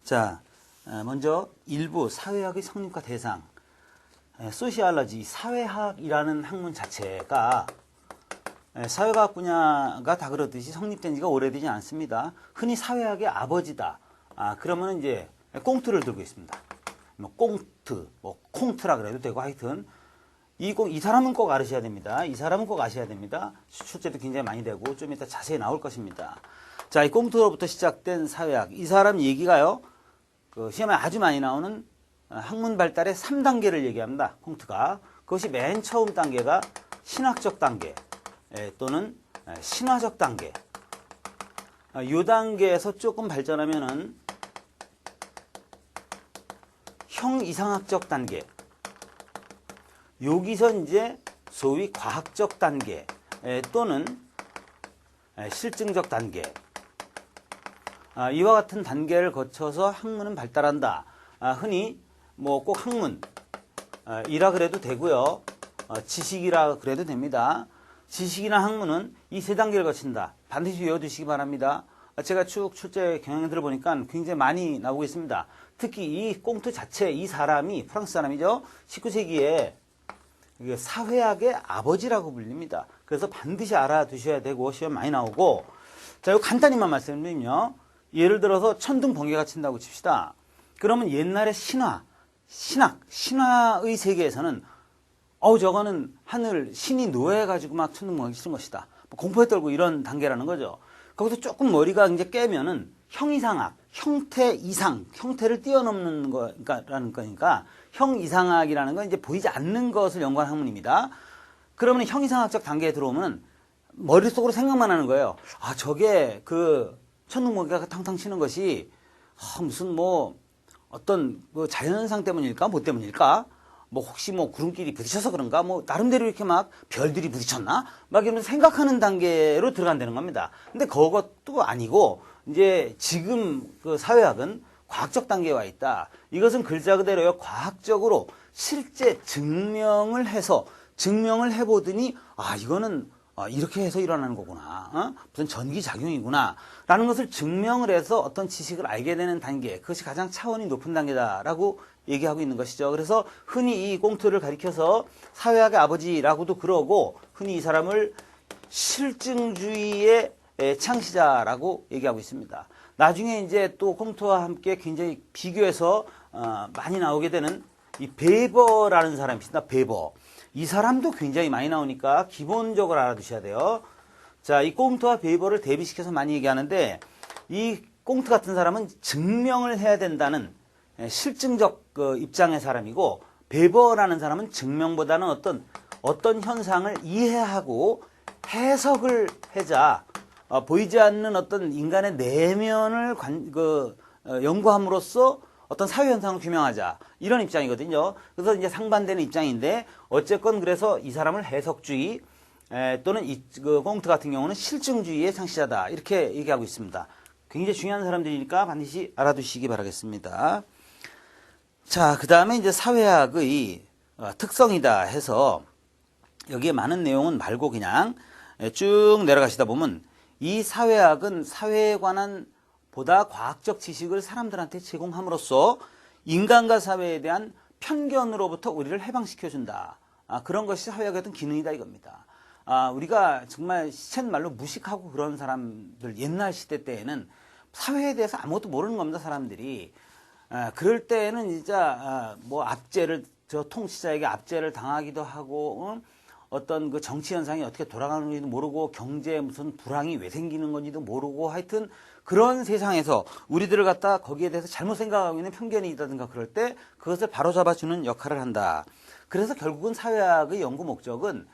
자, 먼저 일부 사회학의 성립과 대상, 소시알러지, 사회학이라는 학문 자체가 사회과학 분야가 다 그렇듯이 성립된 지가 오래되지 않습니다. 흔히 사회학의 아버지다. 그러면 이제 꽁트를 들고 있습니다. 뭐 꽁트, 뭐 콩트라 그래도 되고 하여튼 이 사람은 꼭 알으셔야 됩니다. 이 사람은 꼭 아셔야 됩니다. 출제도 굉장히 많이 되고 좀 이따 자세히 나올 것입니다. 자, 이 꽁트로부터 시작된 사회학. 이 사람 얘기가요. 그 시험에 아주 많이 나오는 학문 발달의 3단계를 얘기합니다. 꽁트가. 그것이 맨 처음 단계가 신학적 단계 또는 신화적 단계. 이 단계에서 조금 발전하면은 형이상학적 단계. 여기서 이제 소위 과학적 단계 또는 실증적 단계. 이와 같은 단계를 거쳐서 학문은 발달한다. 흔히 뭐 꼭 학문이라 그래도 되고요. 지식이라 그래도 됩니다. 지식이나 학문은 이 세 단계를 거친다. 반드시 외워두시기 바랍니다. 제가 쭉 출제 경향들을 보니까 굉장히 많이 나오고 있습니다. 특히 이 꽁트 자체, 이 사람이 프랑스 사람이죠. 19세기에 사회학의 아버지라고 불립니다. 그래서 반드시 알아두셔야 되고 시험 많이 나오고. 자, 이거 간단히만 말씀드리면요. 예를 들어서 천둥번개가 친다고 칩시다. 그러면 옛날에 신화의 세계에서는 저거는 하늘 신이 노해가지고 막 천둥번개 치는 것이다. 공포에 떨고 이런 단계라는 거죠. 거기서 조금 머리가 이제 깨면은 형이상학, 형태 이상, 형태를 뛰어넘는 거라는 거니까 형이상학이라는 건 이제 보이지 않는 것을 연구하는 학문입니다. 그러면 형이상학적 단계에 들어오면 머릿속으로 생각만 하는 거예요. 저게 그 천둥번개가 탕탕 치는 것이 무슨 뭐 어떤 그 자연현상 때문일까? 뭐 때문일까? 뭐 혹시 뭐 구름끼리 부딪혀서 그런가? 뭐 나름대로 이렇게 막 별들이 부딪혔나? 막 이러면서 생각하는 단계로 들어간다는 겁니다. 근데 그것도 아니고 이제 지금 그 사회학은 과학적 단계에 와 있다. 이것은 글자 그대로요. 과학적으로 실제 증명을 해보더니 이거는 이렇게 해서 일어나는 거구나. 무슨 전기작용이구나. 라는 것을 증명을 해서 어떤 지식을 알게 되는 단계. 그것이 가장 차원이 높은 단계다라고 얘기하고 있는 것이죠. 그래서 흔히 이 꽁트를 가리켜서 사회학의 아버지라고도 그러고 흔히 이 사람을 실증주의의 창시자라고 얘기하고 있습니다. 나중에 이제 또 꽁트와 함께 굉장히 비교해서 많이 나오게 되는 이 베버라는 사람이 있습니다. 베버. 이 사람도 굉장히 많이 나오니까 기본적으로 알아두셔야 돼요. 자, 이 꽁트와 베이버를 대비시켜서 많이 얘기하는데 이 꽁트 같은 사람은 증명을 해야 된다는 실증적 입장의 사람이고 베버라는 사람은 증명보다는 어떤 현상을 이해하고 해석을 하자 보이지 않는 어떤 인간의 내면을 연구함으로써 어떤 사회 현상을 규명하자 이런 입장이거든요. 그래서 이제 상반되는 입장인데 어쨌건 그래서 이 사람을 해석주의 또는 그 꽁트 같은 경우는 실증주의의 창시자다 이렇게 얘기하고 있습니다. 굉장히 중요한 사람들이니까 반드시 알아두시기 바라겠습니다. 자, 그 다음에 이제 사회학의 특성이다 해서 여기에 많은 내용은 말고 그냥 쭉 내려가시다 보면 이 사회학은 사회에 관한 보다 과학적 지식을 사람들한테 제공함으로써 인간과 사회에 대한 편견으로부터 우리를 해방시켜준다. 그런 것이 사회학의 어떤 기능이다 이겁니다. 우리가 정말 시쳇말로 무식하고 그런 사람들 옛날 시대 때에는 사회에 대해서 아무것도 모르는 겁니다. 사람들이. 그럴 때에는 진짜 뭐 압제를 통치자에게 압제를 당하기도 하고 어떤 그 정치 현상이 어떻게 돌아가는 건지도 모르고 경제에 무슨 불황이 왜 생기는 건지도 모르고 하여튼 그런 세상에서 우리들을 갖다 거기에 대해서 잘못 생각하고 있는 편견이 있다든가 그럴 때 그것을 바로잡아주는 역할을 한다. 그래서 결국은 사회학의 연구 목적은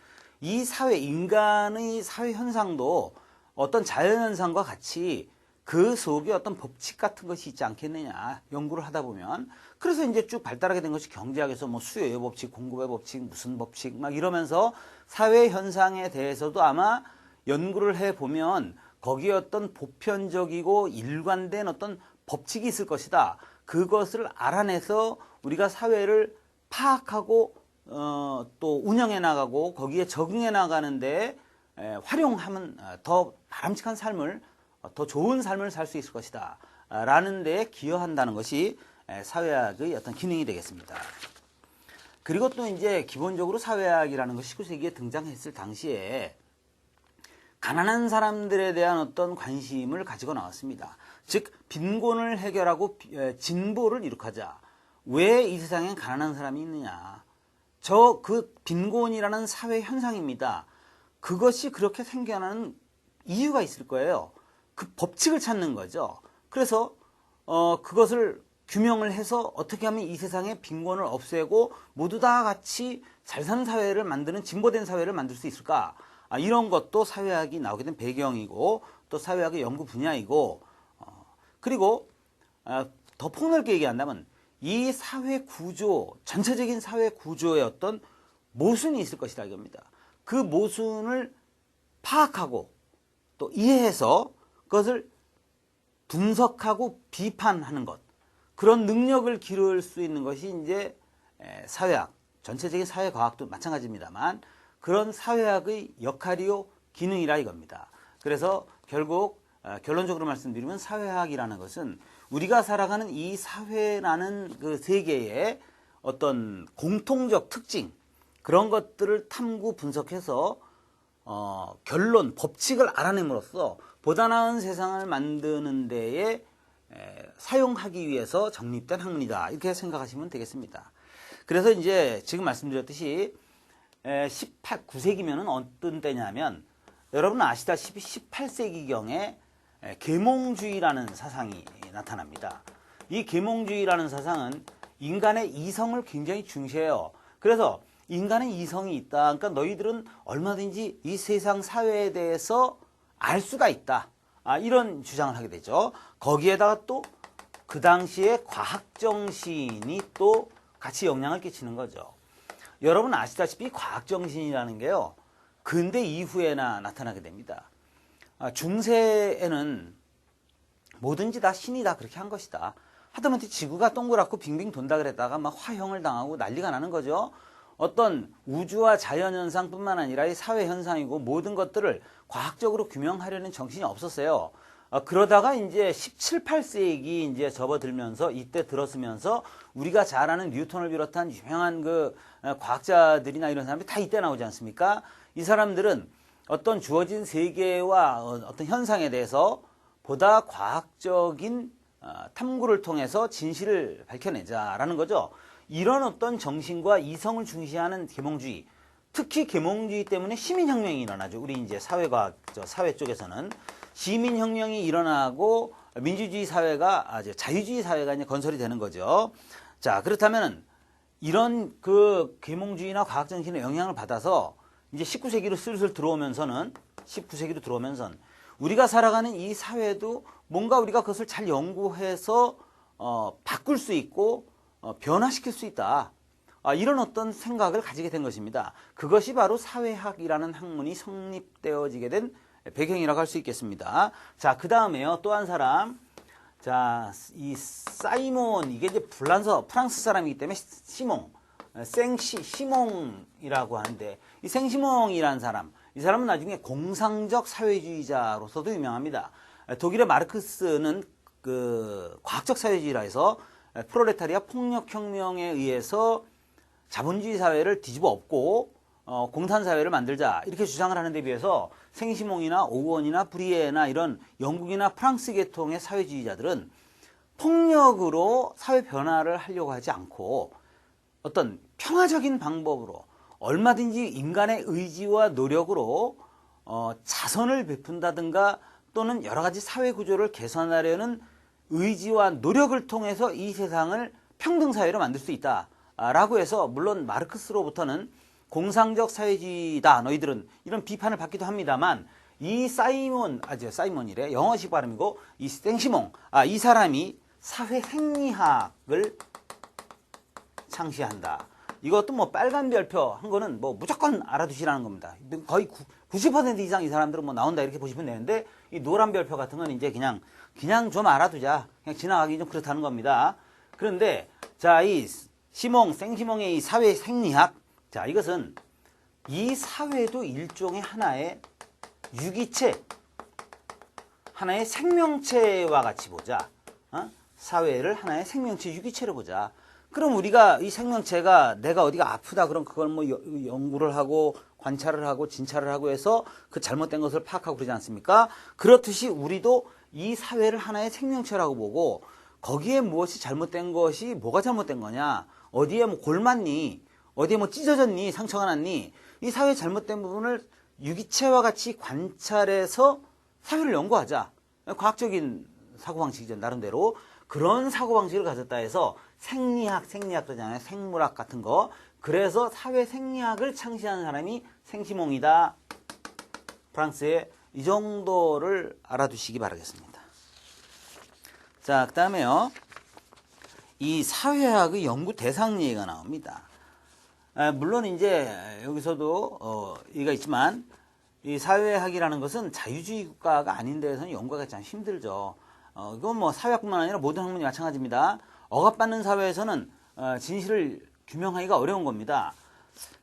이 인간의 사회 현상도 어떤 자연현상과 같이 그 속에 어떤 법칙 같은 것이 있지 않겠느냐 연구를 하다 보면 그래서 이제 쭉 발달하게 된 것이 경제학에서 뭐 수요의 법칙, 공급의 법칙, 무슨 법칙 막 이러면서 사회 현상에 대해서도 아마 연구를 해보면 거기에 어떤 보편적이고 일관된 어떤 법칙이 있을 것이다. 그것을 알아내서 우리가 사회를 파악하고 또 운영해 나가고 거기에 적응해 나가는데 활용하면 더 바람직한 삶을 더 좋은 삶을 살 수 있을 것이다. 라는 데에 기여한다는 것이 사회학의 어떤 기능이 되겠습니다. 그리고 또 이제 기본적으로 사회학이라는 것이 19세기에 등장했을 당시에 가난한 사람들에 대한 어떤 관심을 가지고 나왔습니다. 즉 빈곤을 해결하고 진보를 이룩하자. 왜 이 세상엔 가난한 사람이 있느냐. 그 빈곤이라는 사회 현상입니다. 그것이 그렇게 생겨나는 이유가 있을 거예요. 그 법칙을 찾는 거죠. 그래서 그것을 규명을 해서 어떻게 하면 이 세상의 빈곤을 없애고 모두 다 같이 잘 사는 사회를 만드는 진보된 사회를 만들 수 있을까? 이런 것도 사회학이 나오게 된 배경이고 또 사회학의 연구 분야이고 그리고 더 폭넓게 얘기한다면 이 사회 구조, 전체적인 사회 구조의 어떤 모순이 있을 것이다 이겁니다. 그 모순을 파악하고 또 이해해서 그것을 분석하고 비판하는 것. 그런 능력을 기를 수 있는 것이 이제 사회학, 전체적인 사회과학도 마찬가지입니다만 그런 사회학의 역할이요 기능이라 이겁니다. 그래서 결국 결론적으로 말씀드리면 사회학이라는 것은 우리가 살아가는 이 사회라는 그 세계의 어떤 공통적 특징 그런 것들을 탐구 분석해서 결론, 법칙을 알아냄으로써 보다 나은 세상을 만드는 데에 사용하기 위해서 정립된 학문이다. 이렇게 생각하시면 되겠습니다. 그래서 이제 지금 말씀드렸듯이 9세기면은 어떤 때냐면 여러분 아시다시피 18세기경에 계몽주의라는 사상이 나타납니다. 이 계몽주의라는 사상은 인간의 이성을 굉장히 중시해요. 그래서 인간의 이성이 있다. 그러니까 너희들은 얼마든지 이 세상 사회에 대해서 알 수가 있다. 이런 주장을 하게 되죠. 거기에다가 또 그 당시에 과학정신이 또 같이 영향을 끼치는 거죠. 여러분 아시다시피 과학정신이라는 게요. 근대 이후에나 나타나게 됩니다. 중세에는 뭐든지 다 신이 다 그렇게 한 것이다. 하다못해 지구가 동그랗고 빙빙 돈다 그랬다가 막 화형을 당하고 난리가 나는 거죠. 어떤 우주와 자연현상뿐만 아니라 이 사회현상이고 모든 것들을 과학적으로 규명하려는 정신이 없었어요. 그러다가 이제 17, 18세기 이제 접어들면서 이때 들었으면서 우리가 잘 아는 뉴턴을 비롯한 유명한 그 과학자들이나 이런 사람들이 다 이때 나오지 않습니까? 이 사람들은 어떤 주어진 세계와 어떤 현상에 대해서 보다 과학적인 탐구를 통해서 진실을 밝혀내자라는 거죠. 이런 어떤 정신과 이성을 중시하는 계몽주의, 특히 계몽주의 때문에 시민혁명이 일어나죠. 우리 이제 사회과학, 사회 쪽에서는 시민혁명이 일어나고 민주주의 사회가, 자유주의 사회가 이제 건설이 되는 거죠. 자, 그렇다면 이런 그 계몽주의나 과학정신의 영향을 받아서 이제 19세기로 슬슬 들어오면서는, 19세기로 들어오면서는 우리가 살아가는 이 사회도 뭔가 우리가 그것을 잘 연구해서 바꿀 수 있고 변화시킬 수 있다. 이런 어떤 생각을 가지게 된 것입니다. 그것이 바로 사회학이라는 학문이 성립되어지게 된 배경이라고 할 수 있겠습니다. 자, 그 다음에요. 또 한 사람. 자, 이 사이몬, 이게 이제 프랑스 사람이기 때문에 시몽, 시몽이라고 하는데, 이 생시몽이라는 사람, 이 사람은 나중에 공상적 사회주의자로서도 유명합니다. 독일의 마르크스는 그 과학적 사회주의라 해서 프롤레타리아 폭력혁명에 의해서 자본주의 사회를 뒤집어 엎고 공산사회를 만들자 이렇게 주장을 하는 데 비해서 생시몽이나 오원이나 브리에나 이런 영국이나 프랑스 계통의 사회주의자들은 폭력으로 사회 변화를 하려고 하지 않고 어떤 평화적인 방법으로 얼마든지 인간의 의지와 노력으로 자선을 베푼다든가 또는 여러 가지 사회 구조를 개선하려는 의지와 노력을 통해서 이 세상을 평등사회로 만들 수 있다라고 해서 물론 마르크스로부터는 공상적 사회주의다 너희들은 이런 비판을 받기도 합니다만 이 사이몬이래 영어식 발음이고 이 생시몽 이 사람이 사회 생리학을 창시한다. 이것도 뭐 빨간 별표 한 거는 뭐 무조건 알아두시라는 겁니다. 거의 90% 이상 이 사람들은 뭐 나온다 이렇게 보시면 되는데 이 노란 별표 같은 건 이제 그냥 좀 알아두자. 그냥 지나가기 좀 그렇다는 겁니다. 그런데 자, 이 생시몽의 이 사회 생리학 자, 이것은 이 사회도 일종의 하나의 유기체, 하나의 생명체와 같이 보자. 사회를 하나의 생명체 유기체로 보자. 그럼 우리가 이 생명체가 내가 어디가 아프다 그럼 그걸 뭐 연구를 하고 관찰을 하고 진찰을 하고 해서 그 잘못된 것을 파악하고 그러지 않습니까? 그렇듯이 우리도 이 사회를 하나의 생명체라고 보고 거기에 무엇이 잘못된 것이 뭐가 잘못된 거냐? 어디에 뭐 골맞니? 어디에 뭐 찢어졌니? 상처가 났니? 이 사회의 잘못된 부분을 유기체와 같이 관찰해서 사회를 연구하자. 과학적인 사고방식이죠. 나름대로. 그런 사고방식을 가졌다 해서 생리학 그러잖아요. 생물학 같은 거. 그래서 사회 생리학을 창시한 사람이 생시몽이다. 프랑스의 이 정도를 알아두시기 바라겠습니다. 자, 그 다음에요. 이 사회학의 연구 대상 얘기가 나옵니다. 물론 이제 여기서도 얘기가 있지만 이 사회학이라는 것은 자유주의 국가가 아닌 데에서는 연구가 참 힘들죠. 이건 뭐 사회학뿐만 아니라 모든 학문이 마찬가지입니다. 억압받는 사회에서는 진실을 규명하기가 어려운 겁니다.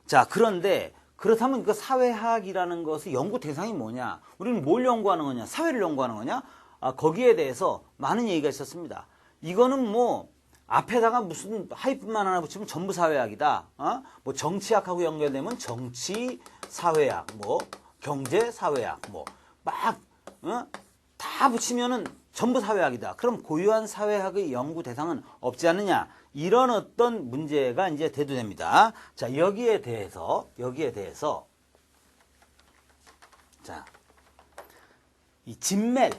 자, 그런데 그렇다면 그 사회학이라는 것의 연구 대상이 뭐냐? 우리는 뭘 연구하는 거냐? 사회를 연구하는 거냐? 거기에 대해서 많은 얘기가 있었습니다. 이거는 뭐 앞에다가 무슨 하이픈만 하나 붙이면 전부 사회학이다. 뭐 정치학하고 연결되면 정치 사회학, 뭐 경제 사회학, 뭐 막 다 붙이면은 전부 사회학이다. 그럼 고유한 사회학의 연구 대상은 없지 않느냐? 이런 어떤 문제가 이제 대두됩니다. 자, 여기에 대해서 자, 이 진멜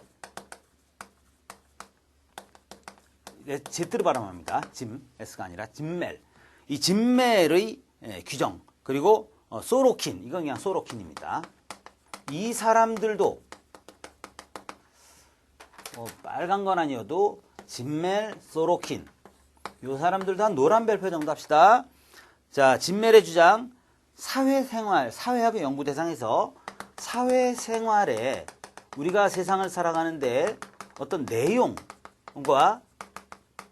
Z로 발음합니다. S가 아니라 진멜. 이 진멜의 규정 그리고 소로킨 이건 그냥 소로킨입니다. 이 사람들도 빨간 건 아니어도 진멜, 소로킨 이 사람들도 한 노란 별표 정도 합시다. 자, 진멜의 주장 사회생활, 사회학의 연구 대상에서 사회생활에 우리가 세상을 살아가는데 어떤 내용과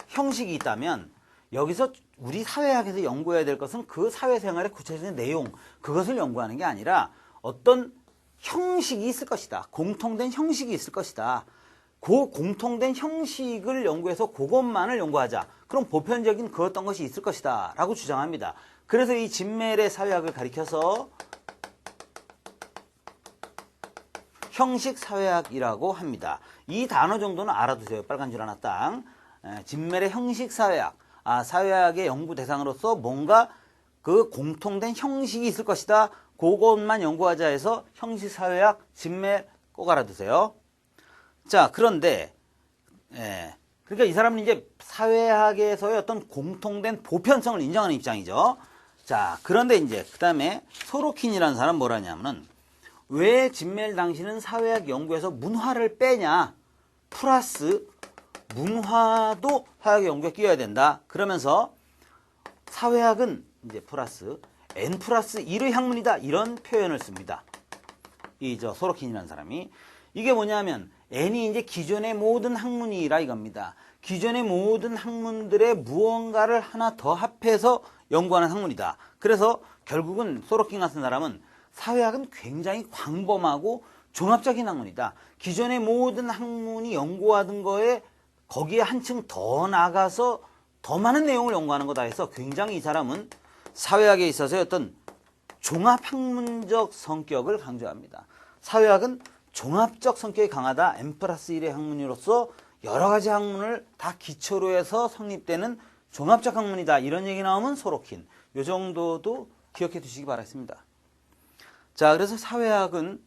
형식이 있다면 여기서 우리 사회학에서 연구해야 될 것은 그 사회생활의 구체적인 내용 그것을 연구하는 게 아니라 어떤 형식이 있을 것이다. 공통된 형식이 있을 것이다. 그 공통된 형식을 연구해서 그것만을 연구하자. 그럼 보편적인 그 어떤 것이 있을 것이다 라고 주장합니다. 그래서 이 진멜의 사회학을 가리켜서 형식사회학이라고 합니다. 이 단어 정도는 알아두세요. 빨간 줄 하나 땅. 진멜의 형식사회학. 사회학의 연구 대상으로서 뭔가 그 공통된 형식이 있을 것이다. 그것만 연구하자 해서 형식사회학, 진멜 꼭 알아두세요. 자, 그런데 그러니까 이 사람은 이제 사회학에서의 어떤 공통된 보편성을 인정하는 입장이죠. 자, 그런데 이제 그 다음에 소로킨이라는 사람은 뭐라냐면은 왜 진멜 당신은 사회학 연구에서 문화를 빼냐? 플러스 문화도 사회학 연구에 끼워야 된다. 그러면서 사회학은 이제 플러스 N 플러스 1의 학문이다. 이런 표현을 씁니다. 이 소로킨이라는 사람이. 이게 뭐냐면 N이 이제 기존의 모든 학문이라 이겁니다. 기존의 모든 학문들의 무언가를 하나 더 합해서 연구하는 학문이다. 그래서 결국은 소로킨 같은 사람은 사회학은 굉장히 광범하고 종합적인 학문이다. 기존의 모든 학문이 연구하던 거에 거기에 한층 더 나가서 더 많은 내용을 연구하는 거다 해서 굉장히 이 사람은 사회학에 있어서의 어떤 종합학문적 성격을 강조합니다. 사회학은 종합적 성격이 강하다. N+1의 학문으로서 여러 가지 학문을 다 기초로 해서 성립되는 종합적 학문이다. 이런 얘기 나오면 소로킨. 이 정도도 기억해 두시기 바랍니다. 자, 그래서 사회학은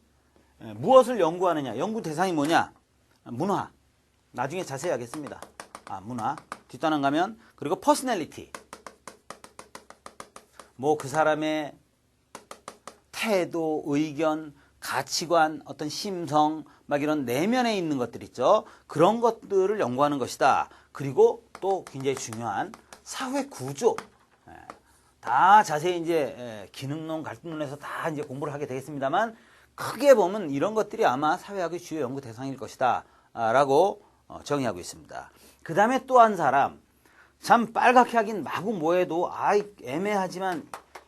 무엇을 연구하느냐? 연구 대상이 뭐냐? 문화. 나중에 자세히 하겠습니다. 문화. 뒷단원 가면 그리고 퍼스널리티. 뭐 그 사람의 태도, 의견, 가치관, 어떤 심성, 막 이런 내면에 있는 것들 있죠. 그런 것들을 연구하는 것이다. 그리고 또 굉장히 중요한 사회 구조. 다 자세히 이제 기능론, 갈등론에서 다 이제 공부를 하게 되겠습니다만 크게 보면 이런 것들이 아마 사회학의 주요 연구 대상일 것이다. 라고 정의하고 있습니다. 그 다음에 또 한 사람. 참 빨갛게 하긴 마구 뭐해도 애매하지만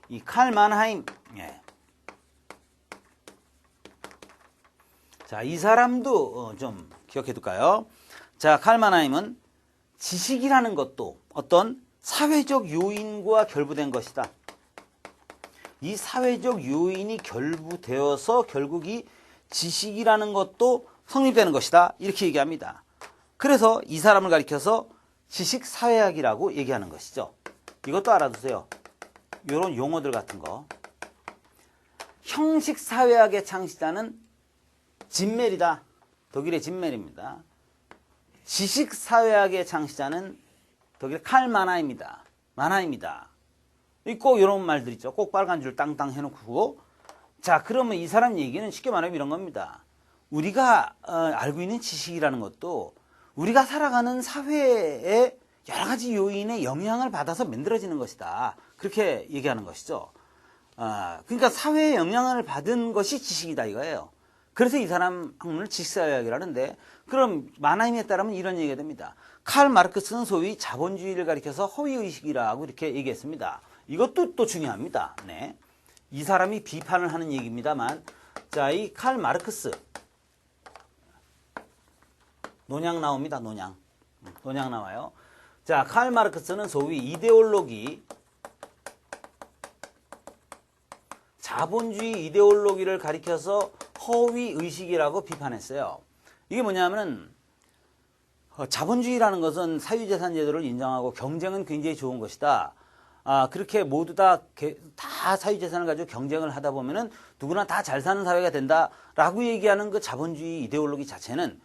이 칼 만하임. 자, 이 사람도 좀 기억해 둘까요? 자, 칼 만하임은 지식이라는 것도 어떤 사회적 요인과 결부된 것이다. 이 사회적 요인이 결부되어서 결국 이 지식이라는 것도 성립되는 것이다. 이렇게 얘기합니다. 그래서 이 사람을 가리켜서 지식사회학이라고 얘기하는 것이죠. 이것도 알아두세요. 이런 용어들 같은 거. 형식사회학의 창시자는 진멜이다. 독일의 진멜입니다. 지식사회학의 창시자는 독일 칼 마나입니다. 마나입니다. 꼭 이런 말들 있죠. 꼭 빨간 줄 땅땅 해놓고. 자, 그러면 이 사람 얘기는 쉽게 말하면 이런 겁니다. 우리가 알고 있는 지식이라는 것도 우리가 살아가는 사회의 여러 가지 요인의 영향을 받아서 만들어지는 것이다. 그렇게 얘기하는 것이죠. 그러니까 사회의 영향을 받은 것이 지식이다 이거예요. 그래서 이 사람 학문을 지식사회학이라는데, 그럼 마나임에 따르면 이런 얘기가 됩니다. 칼 마르크스는 소위 자본주의를 가리켜서 허위의식이라고 이렇게 얘기했습니다. 이것도 또 중요합니다. 네. 이 사람이 비판을 하는 얘기입니다만, 자, 이 칼 마르크스 논양 나옵니다. 논양 나와요. 자, 칼 마르크스는 소위 이데올로기, 자본주의 이데올로기를 가리켜서 허위의식이라고 비판했어요. 이게 뭐냐면 자본주의라는 것은 사유재산 제도를 인정하고 경쟁은 굉장히 좋은 것이다. 그렇게 모두 다 사유재산을 가지고 경쟁을 하다 보면은 누구나 다 잘 사는 사회가 된다라고 얘기하는 그 자본주의 이데올로기 자체는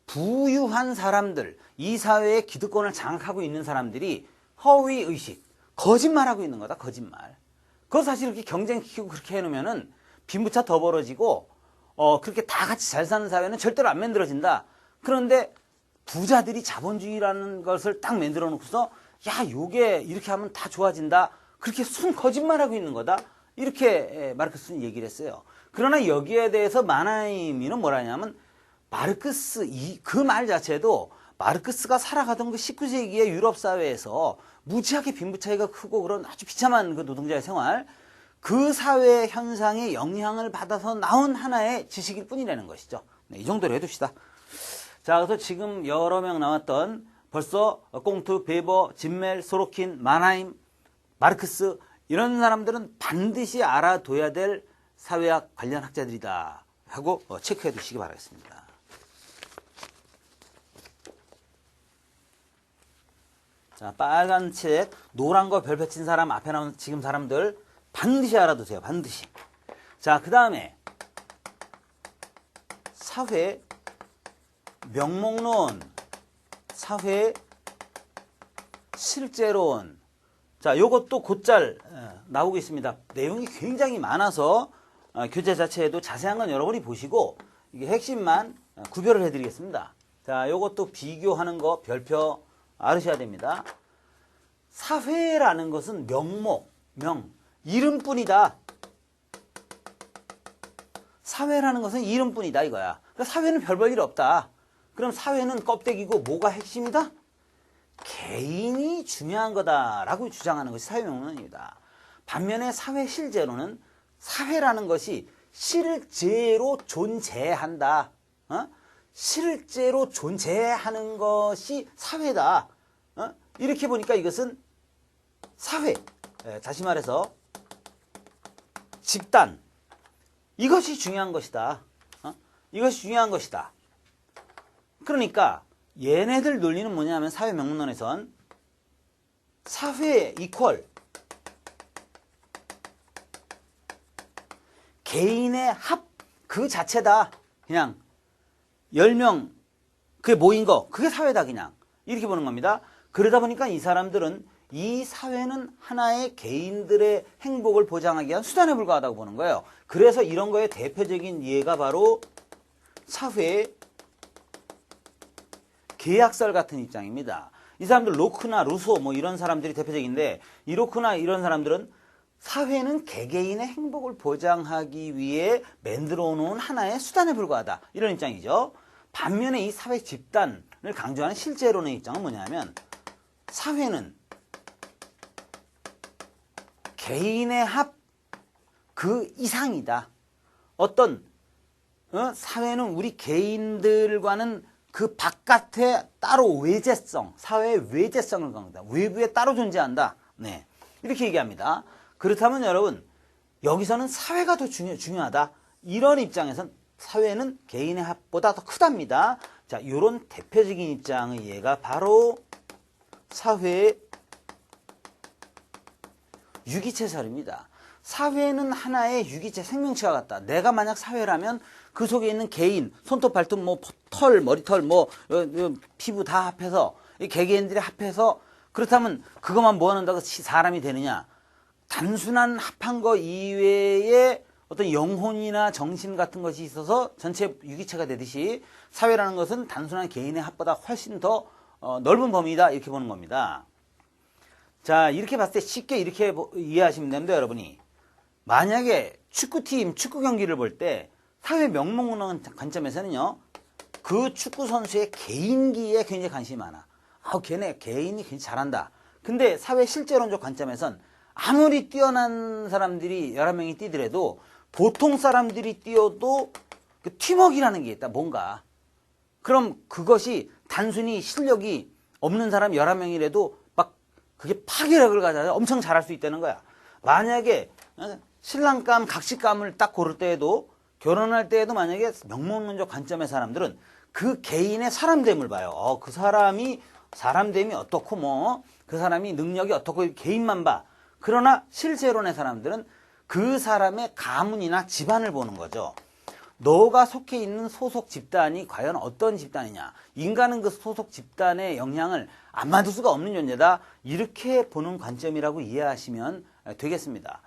부유한 사람들, 이 사회의 기득권을 장악하고 있는 사람들이 허위의식, 거짓말하고 있는 거다. 거짓말. 그거 사실 이렇게 경쟁시키고 그렇게 해놓으면은 빈부차 더 벌어지고 그렇게 다 같이 잘 사는 사회는 절대로 안 만들어진다. 그런데 부자들이 자본주의라는 것을 딱 만들어 놓고서 야, 요게 이렇게 하면 다 좋아진다. 그렇게 순 거짓말하고 있는 거다. 이렇게 마르크스는 얘기를 했어요. 그러나 여기에 대해서 마나이미는 뭐라냐면 마르크스 그 말 자체도 마르크스가 살아가던 그 19세기의 유럽 사회에서 무지하게 빈부 차이가 크고 그런 아주 비참한 그 노동자의 생활, 그 사회 현상에 영향을 받아서 나온 하나의 지식일 뿐이라는 것이죠. 네, 이 정도로 해둡시다. 자, 그래서 지금 여러 명 나왔던 벌써 꽁트, 베버, 진멜, 소로킨, 마나임, 마르크스 이런 사람들은 반드시 알아둬야 될 사회학 관련 학자들이다 하고 체크해 두시기 바라겠습니다. 자, 빨간 책, 노란 거 별표 친 사람 앞에 나온 지금 사람들 반드시 알아두세요. 반드시. 자, 그 다음에 사회 명목론, 사회 실제론. 자, 요것도 곧잘 나오겠습니다. 내용이 굉장히 많아서 교재 자체에도 자세한 건 여러분이 보시고 이게 핵심만 구별을 해드리겠습니다. 자, 요것도 비교하는 거 별표 알으셔야 됩니다. 사회라는 것은 명목, 이름뿐이다. 사회라는 것은 이름뿐이다 이거야. 그러니까 사회는 별 볼 일 없다. 그럼 사회는 껍데기고 뭐가 핵심이다? 개인이 중요한 거다라고 주장하는 것이 사회명론입니다. 반면에 사회 실제로는 사회라는 것이 실제로 존재한다. 실제로 존재하는 것이 사회다. 이렇게 보니까 이것은 사회, 다시 말해서 집단, 이것이 중요한 것이다. 이것이 중요한 것이다. 그러니까 얘네들 논리는 뭐냐면 사회 명문론에선 사회 이퀄 개인의 합 그 자체다. 그냥 10명 그게 모인 거 그게 사회다. 그냥 이렇게 보는 겁니다. 그러다 보니까 이 사람들은 이 사회는 하나의 개인들의 행복을 보장하기 위한 수단에 불과하다고 보는 거예요. 그래서 이런 거의 대표적인 예가 바로 사회 계약설 같은 입장입니다. 이 사람들 로크나 루소 뭐 이런 사람들이 대표적인데, 이 로크나 이런 사람들은 사회는 개개인의 행복을 보장하기 위해 만들어 놓은 하나의 수단에 불과하다. 이런 입장이죠. 반면에 이 사회 집단을 강조하는 실제론의 입장은 뭐냐면 사회는 개인의 합 그 이상이다. 어떤 사회는 우리 개인들과는 그 바깥에 따로 외재성, 사회의 외재성을 강조한다. 외부에 따로 존재한다. 네. 이렇게 얘기합니다. 그렇다면 여러분, 여기서는 사회가 더 중요하다. 이런 입장에선 사회는 개인의 합보다 더 크답니다. 자, 이런 대표적인 입장의 예가 바로 사회의 유기체설입니다. 사회는 하나의 유기체 생명체와 같다. 내가 만약 사회라면 그 속에 있는 개인, 손톱, 발톱, 뭐 털, 머리털, 뭐 피부 다 합해서 이 개개인들이 합해서 그렇다면 그것만 모아놓는다고 사람이 되느냐? 단순한 합한 거 이외에 어떤 영혼이나 정신 같은 것이 있어서 전체 유기체가 되듯이 사회라는 것은 단순한 개인의 합보다 훨씬 더 넓은 범위다 이렇게 보는 겁니다. 자, 이렇게 봤을 때 쉽게 이렇게 이해하시면 됩니다, 여러분이. 만약에 축구팀, 축구 경기를 볼 때 사회 명목론 관점에서는요, 그 축구 선수의 개인기에 굉장히 관심이 많아. 걔네 개인이 굉장히 잘한다. 근데 사회 실제론적 관점에선 아무리 뛰어난 사람들이 11명이 뛰더라도 보통 사람들이 뛰어도 그 팀워크라는 게 있다, 뭔가. 그럼 그것이 단순히 실력이 없는 사람 11명이라도 막 그게 파괴력을 가져서 엄청 잘할 수 있다는 거야. 만약에 신랑감, 각시감을 딱 고를 때에도 결혼할 때에도 만약에 명목론적 관점의 사람들은 그 개인의 사람됨을 봐요. 그 사람이 사람됨이 어떻고 뭐 그 사람이 능력이 어떻고 개인만 봐. 그러나 실제론의 사람들은 그 사람의 가문이나 집안을 보는 거죠. 너가 속해 있는 소속 집단이 과연 어떤 집단이냐. 인간은 그 소속 집단의 영향을 안 받을 수가 없는 존재다. 이렇게 보는 관점이라고 이해하시면 되겠습니다.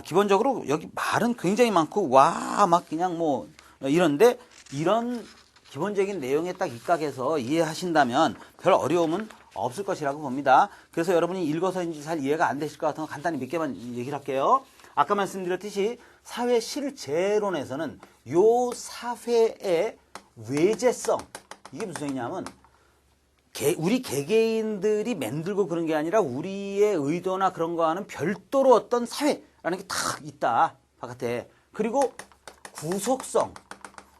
기본적으로 여기 말은 굉장히 많고 막 그냥 뭐 이런데 이런 기본적인 내용에 딱 입각해서 이해하신다면 별 어려움은 없을 것이라고 봅니다. 그래서 여러분이 읽어서인지 잘 이해가 안 되실 것 같아서 간단히 몇 개만 얘기를 할게요. 아까 말씀드렸듯이 사회 실제론에서는 요 사회의 외재성, 이게 무슨 얘기냐면 우리 개개인들이 만들고 그런 게 아니라 우리의 의도나 그런 거와는 별도로 어떤 사회라는 게 딱 있다, 바깥에. 그리고 구속성,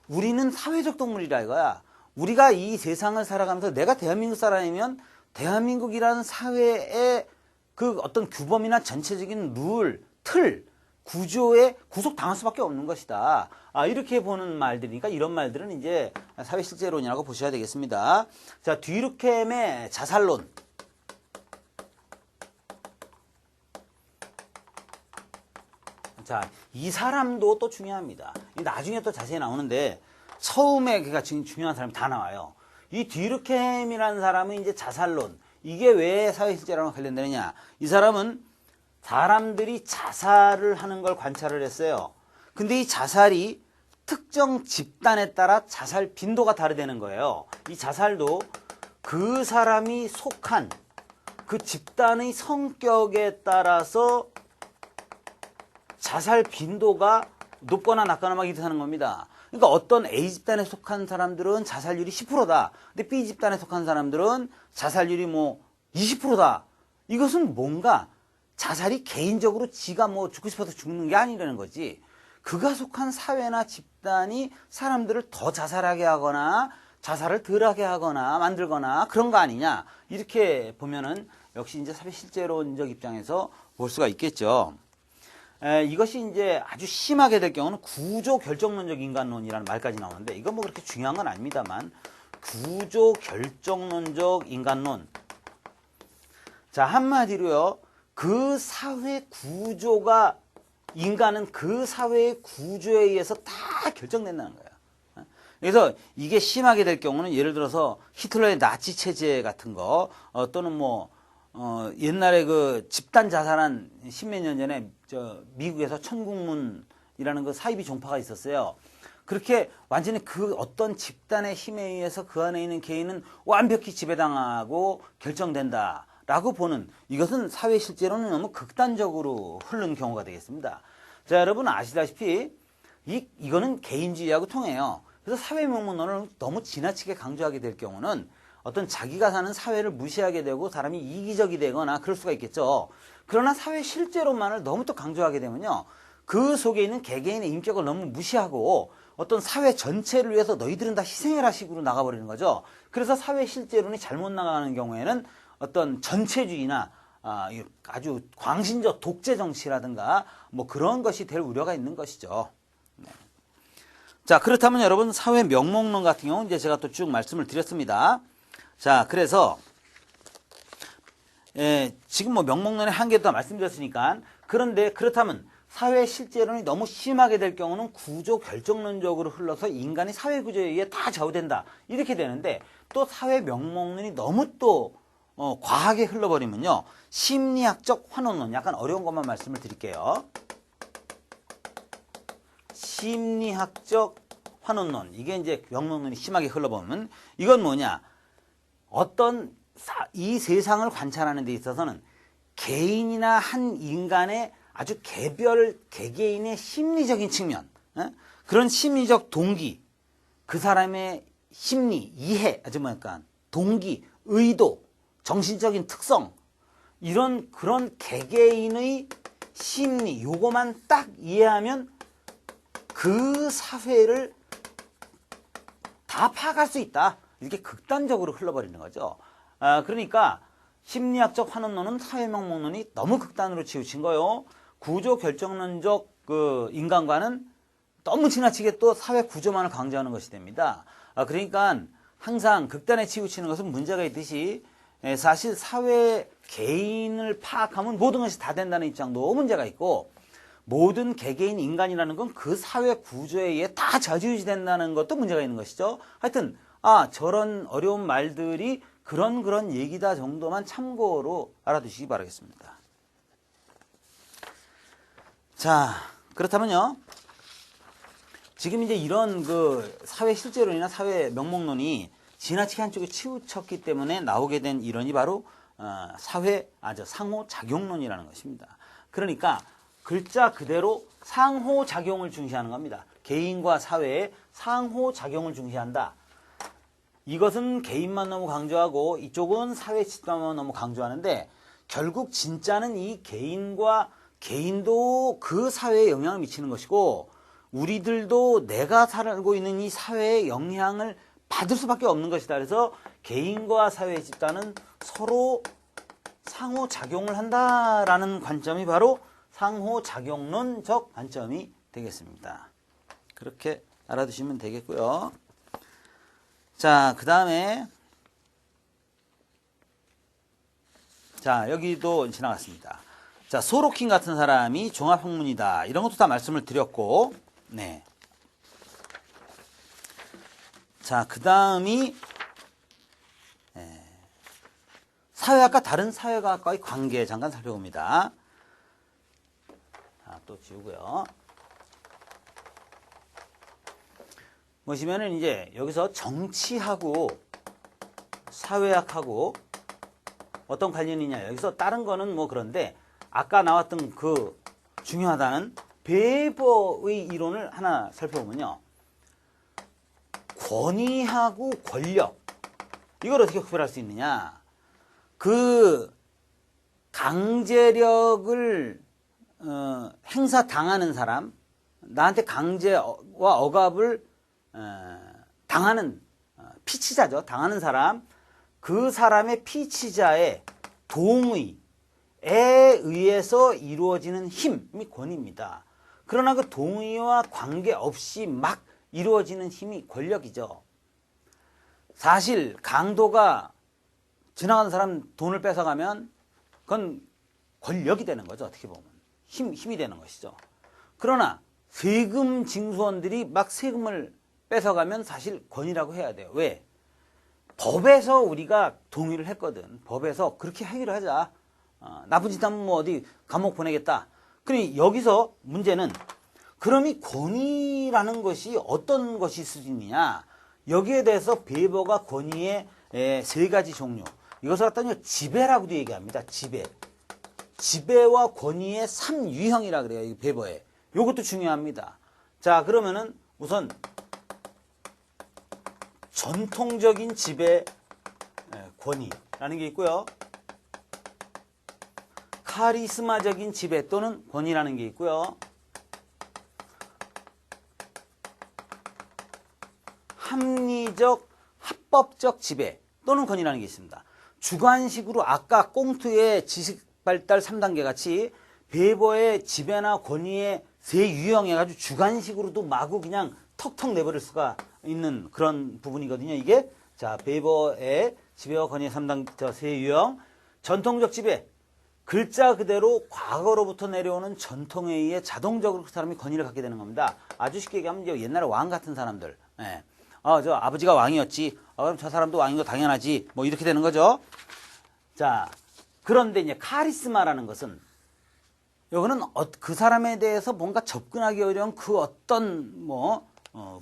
우리는 사회적 동물이라 이거야. 우리가 이 세상을 살아가면서 내가 대한민국 사람이면 대한민국이라는 사회의 그 어떤 규범이나 전체적인 룰, 틀, 구조에 구속당할 수밖에 없는 것이다. 이렇게 보는 말들이니까 이런 말들은 이제 사회 실제론이라고 보셔야 되겠습니다. 자, 뒤르켐의 자살론. 자, 이 사람도 또 중요합니다. 나중에 또 자세히 나오는데 처음에 그가 중요한 사람이 다 나와요. 이 뒤르켐이라는 사람은 이제 자살론. 이게 왜 사회 실제론과 관련되느냐? 이 사람은 사람들이 자살을 하는 걸 관찰을 했어요. 근데 이 자살이 특정 집단에 따라 자살 빈도가 다르다는 거예요. 이 자살도 그 사람이 속한 그 집단의 성격에 따라서 자살 빈도가 높거나 낮거나 막 이렇게 하는 겁니다. 그러니까 어떤 A 집단에 속한 사람들은 자살률이 10%다. 근데 B 집단에 속한 사람들은 자살률이 뭐 20%다. 이것은 뭔가 자살이 개인적으로 지가 뭐 죽고 싶어서 죽는 게 아니라는 거지. 그가 속한 사회나 집단이 사람들을 더 자살하게 하거나 자살을 덜하게 하거나 만들거나 그런 거 아니냐. 이렇게 보면은 역시 이제 사회 실제론적 입장에서 볼 수가 있겠죠. 이것이 이제 아주 심하게 될 경우는 구조 결정론적 인간론이라는 말까지 나오는데 이건 뭐 그렇게 중요한 건 아닙니다만 구조 결정론적 인간론. 자, 한마디로요. 그 사회 구조가 인간은 그 사회의 구조에 의해서 다 결정된다는 거예요. 그래서 이게 심하게 될 경우는 예를 들어서 히틀러의 나치 체제 같은 거 또는 뭐 옛날에 그 집단 자살한 십몇 년 전에 미국에서 천국문이라는 그 사이비 종파가 있었어요. 그렇게 완전히 그 어떤 집단의 힘에 의해서 그 안에 있는 개인은 완벽히 지배당하고 결정된다라고 보는 이것은 사회 실제로는 너무 극단적으로 흐르는 경우가 되겠습니다. 자, 여러분 아시다시피 이거는 개인주의하고 통해요. 그래서 사회 명문론을 너무 지나치게 강조하게 될 경우는 어떤 자기가 사는 사회를 무시하게 되고 사람이 이기적이 되거나 그럴 수가 있겠죠. 그러나 사회 실제론만을 너무 또 강조하게 되면요. 그 속에 있는 개개인의 인격을 너무 무시하고 어떤 사회 전체를 위해서 너희들은 다 희생해라 식으로 나가버리는 거죠. 그래서 사회 실제론이 잘못 나가는 경우에는 어떤 전체주의나 아주 광신적 독재 정치라든가 뭐 그런 것이 될 우려가 있는 것이죠. 네. 자, 그렇다면 여러분 사회 명목론 같은 경우는 이제 제가 또 쭉 말씀을 드렸습니다. 자, 그래서 지금 뭐 명목론의 한계도 말씀드렸으니까, 그런데 그렇다면 사회 실제론이 너무 심하게 될 경우는 구조 결정론적으로 흘러서 인간이 사회 구조에 의해 다 좌우된다 이렇게 되는데, 또 사회 명목론이 너무 또 과하게 흘러버리면요, 심리학적 환원론, 약간 어려운 것만 말씀을 드릴게요. 심리학적 환원론, 이게 이제 명목론이 심하게 흘러보면 이건 뭐냐, 어떤 이 세상을 관찰하는 데 있어서는 개인이나 한 인간의 아주 개개인의 심리적인 측면, 그런 심리적 동기, 그 사람의 심리, 이해, 아주 뭐 약간 동기, 의도, 정신적인 특성, 그런 개개인의 심리, 요거만 딱 이해하면 그 사회를 다 파악할 수 있다. 이렇게 극단적으로 흘러버리는 거죠. 그러니까 심리학적 환원론은 사회명목론이 너무 극단으로 치우친 거요. 구조 결정론적 그 인간과는 너무 지나치게 또 사회 구조만을 강조하는 것이 됩니다. 그러니까 항상 극단에 치우치는 것은 문제가 있듯이, 사실 사회 개인을 파악하면 모든 것이 다 된다는 입장도 문제가 있고, 모든 개개인 인간이라는 건 그 사회 구조에 의해 다 좌지우지 된다는 것도 문제가 있는 것이죠. 하여튼 저런 어려운 말들이 그런 얘기다 정도만 참고로 알아두시기 바라겠습니다. 자, 그렇다면요, 지금 이제 이런 그 사회 실제론이나 사회 명목론이 지나치게 한쪽에 치우쳤기 때문에 나오게 된 이론이 바로 상호작용론이라는 것입니다. 그러니까 글자 그대로 상호작용을 중시하는 겁니다. 개인과 사회의 상호작용을 중시한다. 이것은 개인만 너무 강조하고 이쪽은 사회 집단만 너무 강조하는데, 결국 진짜는 이 개인도 그 사회에 영향을 미치는 것이고, 우리들도 내가 살고 있는 이 사회에 영향을 받을 수밖에 없는 것이다. 그래서 개인과 사회 집단은 서로 상호작용을 한다라는 관점이 바로 상호작용론적 관점이 되겠습니다. 그렇게 알아두시면 되겠고요. 자, 그 다음에 여기도 지나갔습니다. 자, 소로킨 같은 사람이 종합학문이다, 이런 것도 다 말씀을 드렸고, 네. 자, 그 다음이 사회학과 다른 사회과학과의 관계 잠깐 살펴봅니다. 자, 또 지우고요. 보시면은 이제 여기서 정치하고 사회학하고 어떤 관련이냐, 여기서 다른 거는 뭐 그런데 아까 나왔던 그 중요하다는 베버의 이론을 하나 살펴보면요, 권위하고 권력, 이걸 어떻게 구별할 수 있느냐, 그 강제력을 행사당하는 사람, 나한테 강제와 억압을 당하는 피치자죠. 당하는 사람, 그 사람의 피치자의 동의에 의해서 이루어지는 힘이 권위입니다. 그러나 그 동의와 관계없이 막 이루어지는 힘이 권력이죠. 사실 강도가 지나가는 사람 돈을 뺏어가면 그건 권력이 되는 거죠. 어떻게 보면 힘이 되는 것이죠. 그러나 세금 징수원들이 막 세금을 뺏어가면 사실 권위라고 해야 돼요. 왜? 법에서 우리가 동의를 했거든. 법에서 그렇게 하기로 하자. 나쁜 짓 하면 뭐 어디 감옥 보내겠다. 그러니 여기서 문제는, 그럼 이 권위라는 것이 어떤 것이 있을 수 있느냐, 여기에 대해서 베버가 권위의 세 가지 종류, 이것을 갖다가 지배라고도 얘기합니다. 지배와 권위의 3유형이라 그래요. 이 베버에. 이것도 중요합니다. 자, 그러면은 우선 전통적인 지배 권위라는 게 있고요. 카리스마적인 지배 또는 권위라는 게 있고요. 합리적, 합법적 지배 또는 권위라는 게 있습니다. 주관식으로 아까 꽁트의 지식발달 3단계 같이 베이버의 지배나 권위의 세 유형해가지고 주관식으로도 마구 그냥 턱턱 내버릴 수가 있는 그런 부분이거든요. 이게 자 베이버의 지배와 권위의 3단계 세 유형, 전통적 지배, 글자 그대로 과거로부터 내려오는 전통에 의해 자동적으로 그 사람이 권위를 갖게 되는 겁니다. 아주 쉽게 얘기하면 옛날에 왕 같은 사람들, 예. 저 아버지가 왕이었지, 그럼 저 사람도 왕인 거 당연하지, 뭐 이렇게 되는 거죠. 자, 그런데 이제 카리스마라는 것은 이거는 그 사람에 대해서 뭔가 접근하기 어려운 그 어떤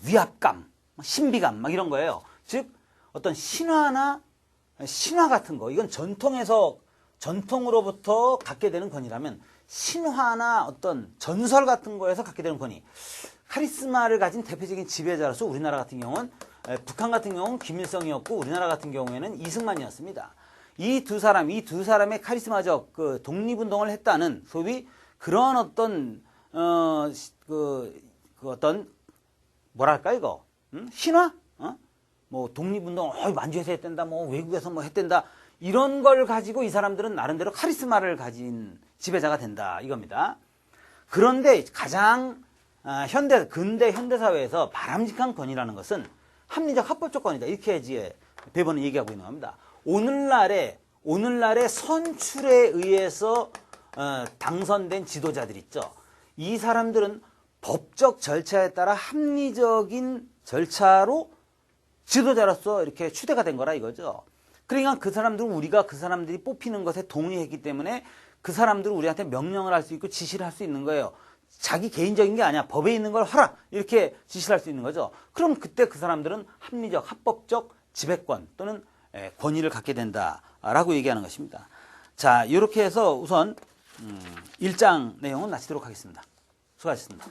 위압감, 신비감 막 이런 거예요. 즉 어떤 신화 같은 거, 이건 전통으로부터 갖게 되는 권위라면 신화나 어떤 전설 같은 거에서 갖게 되는 권위. 카리스마를 가진 대표적인 지배자로서 우리나라 같은 경우는 북한 같은 경우는 김일성이었고 우리나라 같은 경우에는 이승만이었습니다. 이 두 사람의 카리스마적 그 독립운동을 했다는 소위 그런 어떤 어떤 뭐랄까 이거 신화? 뭐 독립운동 만주에서 했댄다, 뭐 외국에서 뭐 했댄다, 이런 걸 가지고 이 사람들은 나름대로 카리스마를 가진 지배자가 된다 이겁니다. 그런데 가장 근대 현대사회에서 바람직한 권위라는 것은 합리적 합법적 권위다, 이렇게 베이버는 얘기하고 있는 겁니다. 오늘날의 선출에 의해서 당선된 지도자들 있죠. 이 사람들은 법적 절차에 따라 합리적인 절차로 지도자로서 이렇게 추대가 된 거라 이거죠. 그러니까 우리가 그 사람들이 뽑히는 것에 동의했기 때문에 그 사람들은 우리한테 명령을 할 수 있고 지시를 할 수 있는 거예요. 자기 개인적인 게 아니야. 법에 있는 걸 하라, 이렇게 지시를 할 수 있는 거죠. 그럼 그때 그 사람들은 합리적, 합법적 지배권 또는 권위를 갖게 된다라고 얘기하는 것입니다. 자, 이렇게 해서 우선 1장 내용은 마치도록 하겠습니다. 수고하셨습니다.